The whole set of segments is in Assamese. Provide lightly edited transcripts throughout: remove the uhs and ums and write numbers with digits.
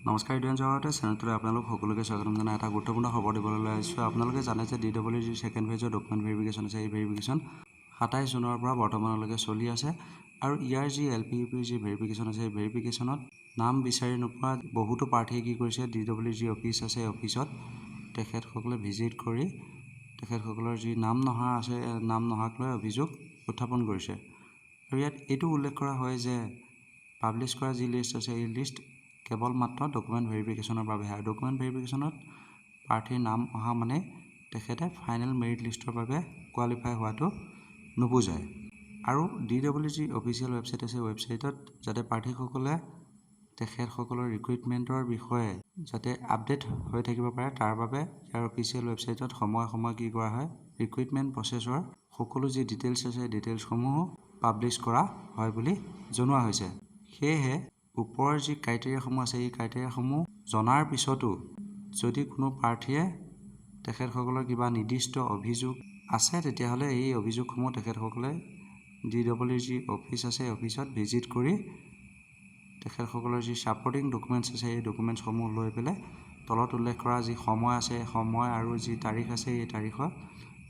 নমস্কাৰ ইডিয়ান জগতে চেনেলটোলৈ আপোনালোক সকলোকে স্বাগতম জনাই এটা গুৰুত্বপূৰ্ণ খবৰ দিবলৈ লৈ আহিছোঁ। আপোনালোকে জানে যে DWG সেকেন্ড ফেজৰ ডকুমেণ্ট ভেৰিফিকেশ্যন আছে। এই ভেৰিফিকেশ্যন 27 জুনৰ পৰা বৰ্তমানলৈকে চলি আছে আৰু ইয়াৰ যি LPUPৰ যি ভেৰিফিকেশ্যন আছে, এই ভেৰিফিকেশ্যনত নাম বিচাৰি নোপোৱা বহুতো প্ৰাৰ্থীয়ে কি কৰিছে, DWG অফিচ আছে, অফিচত তেখেতসকলে ভিজিট কৰি তেখেতসকলৰ যি নাম নহা আছে, নাম নহাক লৈ অভিযোগ উত্থাপন কৰিছে। আৰু ইয়াত এইটো উল্লেখ কৰা হয় যে পাব্লিছ কৰা যি লিষ্ট আছে, এই লিষ্ট কেৱল মাত্ৰ ডকুমেণ্ট ভেৰিফিকেশ্যনৰ বাবে। আৰু ডকুমেণ্ট ভেৰিফিকেশ্যনত প্ৰাৰ্থীৰ নাম অহা মানে তেখেতে ফাইনেল মেৰিট লিষ্টৰ বাবে কোৱালিফাই হোৱাটো নুবুজায়। আৰু DWG অফিচিয়েল ৱেবছাইট আছে, ৱেবছাইটত যাতে প্ৰাৰ্থীসকলে তেখেতসকলৰ ৰিক্ৰুইটমেণ্টৰ বিষয়ে যাতে আপডেট হৈ থাকিব পাৰে, তাৰ বাবে ইয়াৰ অফিচিয়েল ৱেবছাইটত সময়ে সময়ে কি কৰা হয়, ৰিক্ৰুইটমেণ্ট প্ৰচেছৰ সকলো যি ডিটেইলছ আছে, ডিটেইলছসমূহো পাব্লিছ কৰা হয় বুলি জনোৱা হৈছে। সেয়েহে ওপৰৰ যি ক্ৰাইটেৰিয়াসমূহ আছে, এই ক্ৰাইটেৰিয়াসমূহ জনাৰ পিছতো যদি কোনো প্ৰাৰ্থীয়ে তেখেতসকলৰ কিবা নিৰ্দিষ্ট অভিযোগ আছে, তেতিয়াহ'লে এই অভিযোগসমূহ তেখেতসকলে DWG অফিচ আছে, অফিচত ভিজিট কৰি তেখেতসকলৰ যি ছাপৰ্টিং ডকুমেণ্টছ আছে, এই ডকুমেণ্টছসমূহ লৈ পেলাই তলত উল্লেখ কৰা যি সময় আছে, সময় আৰু যি তাৰিখ আছে, এই তাৰিখত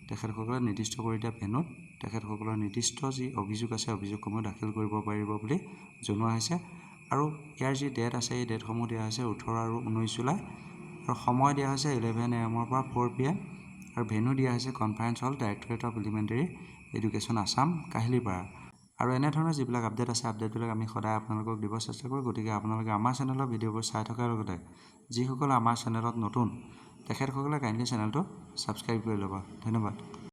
তেখেতসকলে নিৰ্দিষ্ট কৰি দিয়া ভেন্যুত তেখেতসকলৰ নিৰ্দিষ্ট যি অভিযোগ আছে, অভিযোগসমূহ দাখিল কৰিব পাৰিব বুলি জনোৱা হৈছে। আৰু ইয়াৰ যি ডেট আছে, এই ডেটসমূহ দিয়া হৈছে 18 আৰু 19 জুলাই আৰু সময় দিয়া হৈছে 11 AM পৰা 4 PM আৰু ভেন্যু দিয়া হৈছে conference hall, directorate of elementary education Assam, Kahilipara. আৰু এনেধৰণৰ যিবিলাক আপডেট আছে, আপডেটবিলাক আমি সদায় আপোনালোকক দিব চেষ্টা কৰোঁ। গতিকে আপোনালোকে আমাৰ চেনেলৰ ভিডিঅ'বোৰ চাই থকাৰ লগতে যিসকলে আমাৰ চেনেলত নতুন তেখেতসকলে কাইণ্ডলি চেনেলটো ছাবস্ক্ৰাইব কৰি ল'ব। ধন্যবাদ।